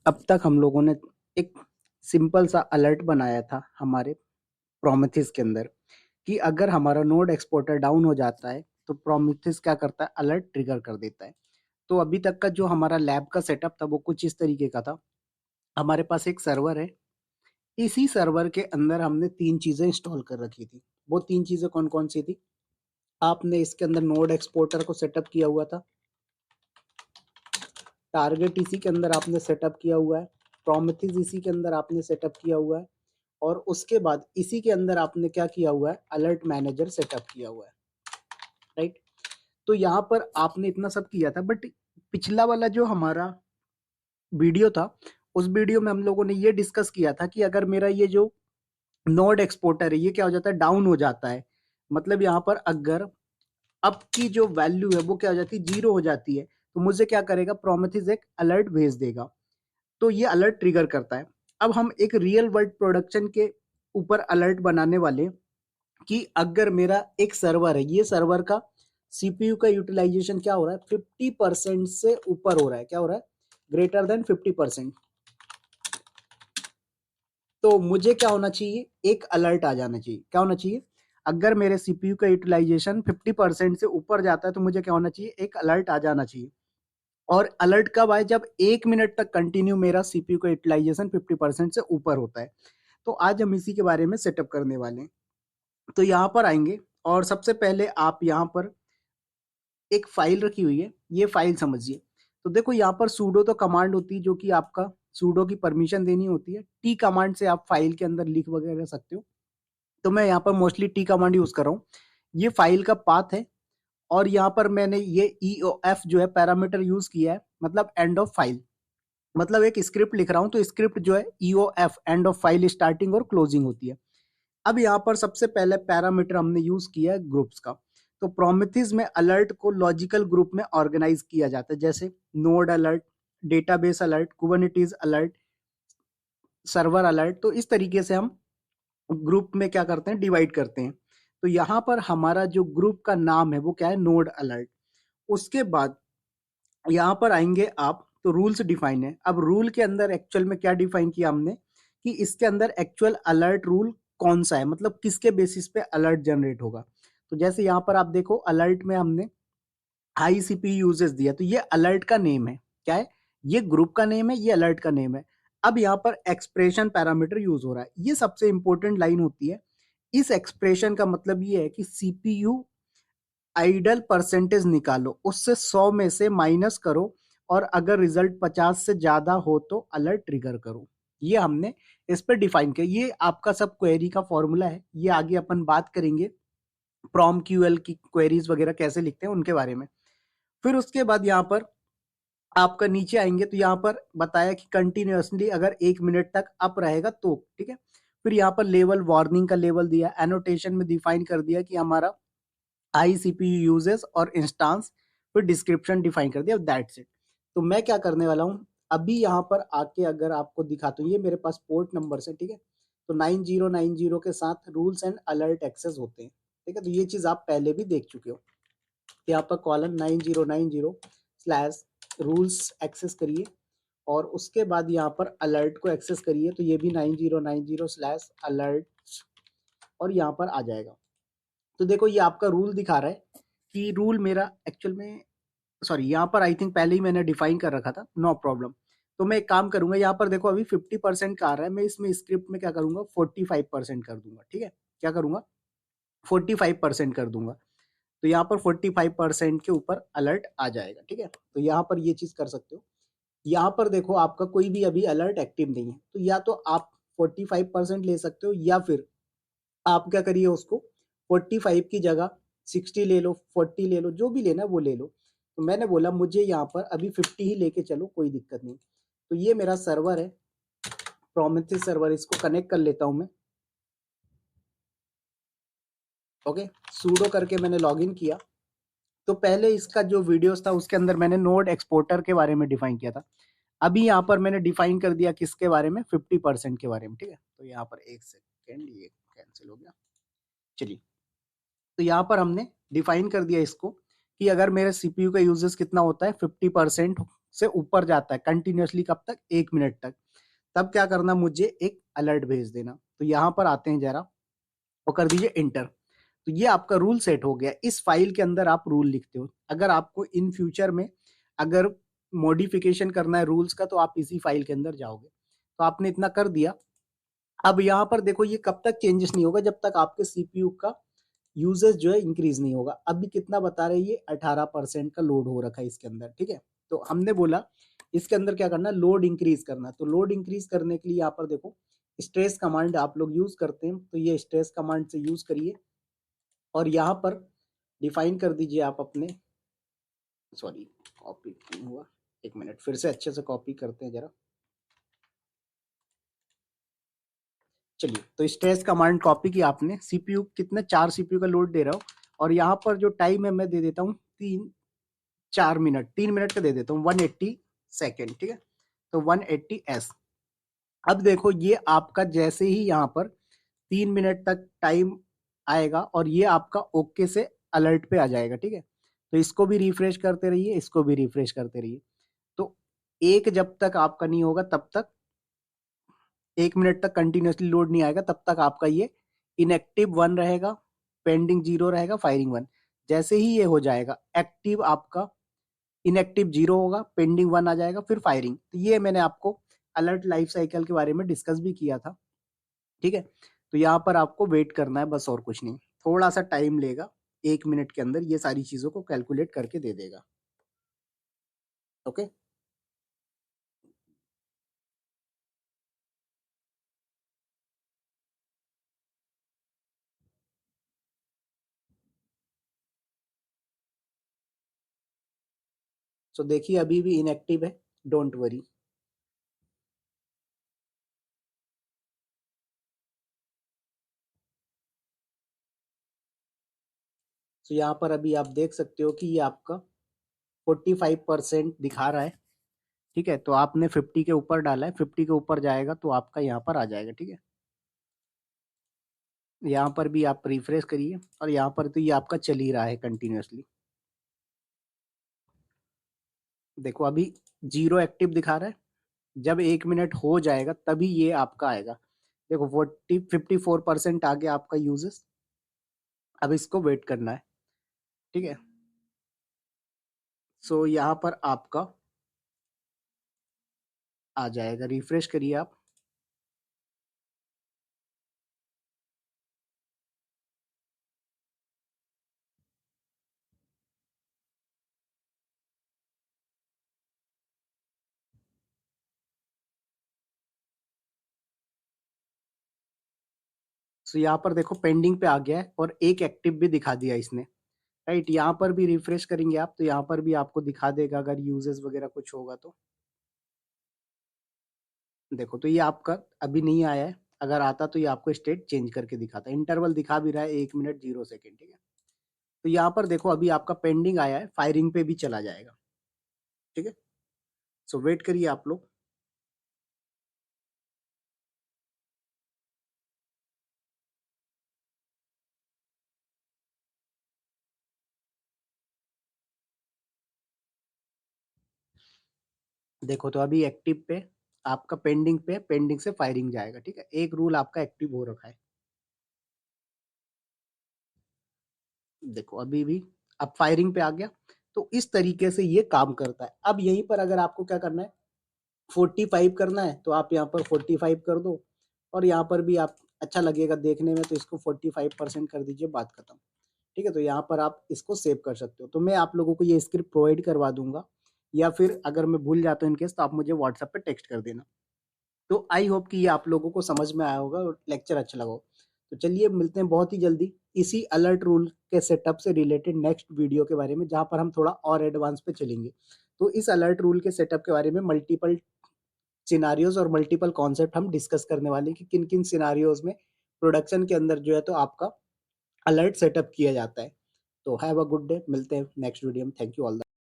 अब तक हम लोगों ने एक सिंपल सा अलर्ट बनाया था हमारे प्रोमेथिस के अंदर कि अगर हमारा नोड एक्सपोर्टर डाउन हो जाता है तो प्रोमेथिस क्या करता है, अलर्ट ट्रिगर कर देता है। तो अभी तक का जो हमारा लैब का सेटअप था वो कुछ इस तरीके का था। हमारे पास एक सर्वर है, इसी सर्वर के अंदर हमने तीन चीजें इंस्टॉल कर रखी थी। वो तीन चीजें कौन कौन सी थी? आपने इसके अंदर नोड एक्सपोर्टर को सेटअप किया हुआ था, टारगेट इसी के अंदर आपने सेटअप किया हुआ है, प्रोमेथिस इसी के अंदर आपने सेटअप किया हुआ है, और उसके बाद इसी के अंदर आपने क्या किया हुआ है, अलर्ट मैनेजर सेटअप किया हुआ है। राइट। तो यहाँ पर आपने इतना सब किया था, बट पिछला वाला जो हमारा वीडियो था उस वीडियो में हम लोगों ने ये डिस्कस किया था कि अगर मेरा ये जो नोड एक्सपोर्टर है ये क्या हो जाता है, डाउन हो जाता है, मतलब यहाँ पर अगर अब की जो वैल्यू है वो क्या हो जाती है, जीरो हो जाती है, तो मुझे क्या करेगा, प्रोमेथिस एक अलर्ट भेज देगा। तो ये अलर्ट ट्रिगर करता है। अब हम एक रियल वर्ल्ड प्रोडक्शन के ऊपर अलर्ट बनाने वाले कि अगर मेरा एक सर्वर है, ये सर्वर का सीपीयू का यूटिलाइजेशन क्या हो रहा है, 50% से ऊपर हो रहा है। क्या हो रहा है? Greater than 50%। तो मुझे क्या होना चाहिए, एक अलर्ट आ जाना चाहिए। क्या होना चाहिए? अगर मेरे सीपीयू का यूटिलाइजेशन 50% से ऊपर जाता है तो मुझे क्या होना चाहिए, एक अलर्ट आ जाना चाहिए। और अलर्ट कब आए? जब 1 मिनट तक कंटिन्यू मेरा सीपीयू का यूटिलाइजेशन 50% से ऊपर होता है। तो आज हम इसी के बारे में सेटअप करने वाले हैं। तो यहाँ पर आएंगे और सबसे पहले आप यहाँ पर एक फाइल रखी हुई है, ये फाइल समझिए। तो देखो यहाँ पर सूडो तो कमांड होती है जो कि आपका सूडो की परमिशन देनी होती है। टी कमांड से आप फाइल के अंदर लिख वगैरह सकते हो। तो मैं यहाँ पर मोस्टली टी कमांड यूज कर रहा हूँ। ये फाइल का पाथ है और यहाँ पर मैंने ये EOF जो है पैरामीटर यूज किया है, मतलब एंड ऑफ फाइल। मतलब एक स्क्रिप्ट लिख रहा हूं तो स्क्रिप्ट जो है EOF end of file starting और क्लोजिंग होती है। अब यहाँ पर सबसे पहले पैरामीटर हमने यूज किया है ग्रुप्स का। तो प्रोमेथिस में अलर्ट को लॉजिकल ग्रुप में ऑर्गेनाइज किया जाता है, जैसे node alert, database alert, Kubernetes alert, server alert. तो इस तरीके से हम ग्रुप में क्या करते हैं, डिवाइड करते हैं। तो यहाँ पर हमारा जो ग्रुप का नाम है वो क्या है, नोड अलर्ट। उसके बाद यहाँ पर आएंगे आप तो रूल्स डिफाइन है। अब रूल के अंदर एक्चुअल में क्या डिफाइन किया हमने कि इसके अंदर एक्चुअल अलर्ट रूल कौन सा है, मतलब किसके बेसिस पे अलर्ट जनरेट होगा। तो जैसे यहाँ पर आप देखो अलर्ट में हमने हाई सीपीयू यूजेस दिया, तो ये अलर्ट का नेम है। क्या है? ये ग्रुप का नेम है, ये अलर्ट का नेम है। अब यहाँ पर एक्सप्रेशन पैरामीटर यूज हो रहा है, ये सबसे इंपॉर्टेंट लाइन होती है। इस एक्सप्रेशन का मतलब ये है कि सीपीयू आइडल परसेंटेज निकालो, उससे 100 में से माइनस करो, और अगर रिजल्ट 50 से ज्यादा हो तो अलर्ट ट्रिगर करो। ये हमने इस पर डिफाइन किया। ये आपका सब क्वेरी का फॉर्मूला है, ये आगे अपन बात करेंगे प्रॉम क्यूएल की क्वेरीज वगैरह कैसे लिखते हैं उनके बारे में। फिर उसके बाद यहाँ पर आपका नीचे आएंगे तो यहाँ पर बताया कि कंटिन्यूअसली अगर 1 मिनट तक अप रहेगा तो ठीक है। फिर यहाँ पर लेवल, वार्निंग का लेवल दिया, एनोटेशन में डिफाइन कर दिया कि हमारा ICPU यूजेस और इंस्टांस, फिर डिस्क्रिप्शन डिफाइन कर दिया, दैट्स इट। तो मैं क्या करने वाला हूँ अभी यहाँ पर आके अगर आपको दिखाता हूँ, ये मेरे पास पोर्ट नंबर है, ठीक है। तो 9090 के साथ रूल्स एंड अलर्ट एक्सेस होते हैं, ठीक है। तो ये चीज आप पहले भी देख चुके हो। तो यहाँ पर कॉलन 9090/रूल्स एक्सेस करिए और उसके बाद यहाँ पर अलर्ट को एक्सेस करिए, तो ये भी 9090/अलर्ट और यहाँ पर आ जाएगा। तो देखो ये आपका रूल दिखा रहा है कि रूल मेरा एक्चुअल में, सॉरी यहाँ पर आई थिंक पहले ही मैंने डिफाइन कर रखा था, नो प्रॉब्लम। तो मैं एक काम करूंगा, यहाँ पर देखो अभी 50% का आ रहा है, मैं इसमें स्क्रिप्ट में क्या करूंगा, 45% कर दूंगा, ठीक है। क्या करूंगा, 45% कर दूंगा। तो यहाँ पर 45% के ऊपर अलर्ट आ जाएगा, ठीक है। तो यहाँ पर ये चीज कर सकते हो। यहाँ पर देखो आपका कोई भी अभी अलर्ट एक्टिव नहीं है, तो या तो आप 45% ले सकते हो, या फिर आप क्या करिए, उसको 45 की जगह 60 ले लो, 40 ले लो, जो भी लेना है वो ले लो। तो मैंने बोला मुझे यहाँ पर अभी 50 ही लेके चलो, कोई दिक्कत नहीं। तो ये मेरा सर्वर है, प्रोमेथिस सर्वर, इसको कनेक्ट कर लेता हूँ मैं। ओके, सूडो करके मैंने लॉगिन किया। तो पहले इसका जो वीडियोस था उसके अंदर मैंने नोड एक्सपोर्टर के बारे में डिफाइन किया था। अभी यहाँ पर मैंने डिफाइन कर दिया किसके बारे में, 50% के बारे में, ठीक है। तो यहाँ पर एक सेकेंड, ये कैंसिल हो गया। चलिए, तो यहाँ पर हमने डिफाइन कर दिया इसको कि अगर मेरे सीपीयू का यूजेस कितना होता है, 50% से ऊपर जाता है कंटिन्यूअसली, कब तक? 1 मिनट तक। तब क्या करना, मुझे एक अलर्ट भेज देना। तो यहाँ पर आते हैं जरा और कर दीजिए इंटर। तो ये आपका रूल सेट हो गया। इस फाइल के अंदर आप रूल लिखते हो। अगर आपको इन फ्यूचर में अगर मॉडिफिकेशन करना है रूल्स का, तो आप इसी फाइल के अंदर जाओगे। तो आपने इतना कर दिया। अब यहाँ पर देखो ये कब तक चेंजेस नहीं होगा, जब तक आपके सीपीयू का यूजेस जो है इंक्रीज नहीं होगा। अभी कितना बता रहे हैं ये, 18% का लोड हो रखा है इसके अंदर, ठीक है। तो हमने बोला इसके अंदर क्या करना है, लोड इंक्रीज करना। तो लोड इंक्रीज करने के लिए यहाँ पर देखो स्ट्रेस कमांड आप लोग यूज करते हैं, तो ये स्ट्रेस कमांड से यूज करिए और यहाँ पर डिफाइन कर दीजिए आप अपने, सॉरी कॉपी नहीं हुआ, एक मिनट फिर से अच्छे से कॉपी करते हैं जरा। चलिए, तो स्ट्रेस कमांड कॉपी की आपने, सीपीयू कितने, 4 सीपीयू का लोड दे रहा हूँ और यहाँ पर जो टाइम है मैं दे देता हूँ 3 मिनट का दे देता हूँ 180 सेकेंड, ठीक है। तो 180 एस। अब देखो ये आपका जैसे ही यहाँ पर 3 मिनट तक टाइम आएगा और ये आपका ओके से अलर्ट पे आ जाएगा, ठीक है। तो इसको भी रिफ्रेश करते रहिए, इसको भी रिफ्रेश करते रहिए। तो एक जब तक आपका नहीं होगा तब तक, 1 मिनट तक कंटिन्यूअसली लोड नहीं आएगा तब तक आपका ये इनएक्टिव 1 रहेगा, पेंडिंग 0 रहेगा, फायरिंग 1। जैसे ही ये हो जाएगा एक्टिव, आपका इनएक्टिव 0 होगा, पेंडिंग 1 आ जाएगा, फिर फायरिंग। तो ये मैंने आपको अलर्ट लाइफ साइकिल के बारे में डिस्कस भी किया था, ठीक है। तो यहाँ पर आपको वेट करना है बस, और कुछ नहीं। थोड़ा सा टाइम लेगा, 1 मिनट के अंदर ये सारी चीजों को कैलकुलेट करके दे देगा। ओके। सो देखिए अभी भी इनएक्टिव है, डोंट वरी। तो यहाँ पर अभी आप देख सकते हो कि ये आपका 45% दिखा रहा है, ठीक है। तो आपने 50 के ऊपर डाला है, 50 के ऊपर जाएगा तो आपका यहाँ पर आ जाएगा, ठीक है। यहाँ पर भी आप रिफ्रेश करिए और यहाँ पर तो ये आपका चल ही रहा है कंटिन्यूअसली। देखो अभी 0 एक्टिव दिखा रहा है, जब 1 मिनट हो जाएगा तभी ये आपका आएगा। देखो 54% आ गया आपका यूजेस। अब इसको वेट करना है, ठीक है। सो यहाँ पर आपका आ जाएगा, रिफ्रेश करिए आप। सो यहाँ पर देखो पेंडिंग पे आ गया है और एक एक्टिव भी दिखा दिया इसने, राइट। यहाँ पर भी रिफ्रेश करेंगे आप तो यहाँ पर भी आपको दिखा देगा अगर यूजेस वगैरह कुछ होगा तो। देखो तो ये आपका अभी नहीं आया है, अगर आता तो ये आपको स्टेट चेंज करके दिखाता। इंटरवल दिखा भी रहा है 1 मिनट 0 सेकेंड, ठीक है। तो यहाँ पर देखो अभी आपका पेंडिंग आया है, फायरिंग पे भी चला जाएगा, ठीक है। सो वेट करिए आप लोग। देखो तो अभी एक्टिव पे आपका, पेंडिंग पे, पेंडिंग से फायरिंग जाएगा, ठीक है। एक रूल आपका एक्टिव हो रखा है। देखो अभी भी अब फायरिंग पे आ गया। तो इस तरीके से ये काम करता है। अब यहीं पर अगर आपको क्या करना है, 45 करना है तो आप यहाँ पर 45 कर दो और यहाँ पर भी आप, अच्छा लगेगा देखने में तो इसको 45% कर दीजिए, बात खत्म, ठीक है। तो यहाँ पर आप इसको सेव कर सकते हो। तो मैं आप लोगों को ये स्क्रिप्ट प्रोवाइड करवा दूंगा, या फिर अगर मैं भूल जाता हूँ इनकेस तो आप मुझे व्हाट्सएप पे टेक्स्ट कर देना। तो आई होप कि ये आप लोगों को समझ में आया होगा और लेक्चर अच्छा लगा हो। तो चलिए मिलते हैं बहुत ही जल्दी इसी अलर्ट रूल के सेटअप से रिलेटेड नेक्स्ट वीडियो के बारे में, जहाँ पर हम थोड़ा और एडवांस पे चलेंगे। तो इस अलर्ट रूल के सेटअप के बारे में मल्टीपल सिनारियोज और मल्टीपल कॉन्सेप्ट हम डिस्कस करने वाले हैं कि किन किन सिनारियोज में प्रोडक्शन के अंदर जो है तो आपका अलर्ट सेटअप किया जाता है। तो हैव अ गुड डे, मिलते हैं नेक्स्ट वीडियो में। Thank you all.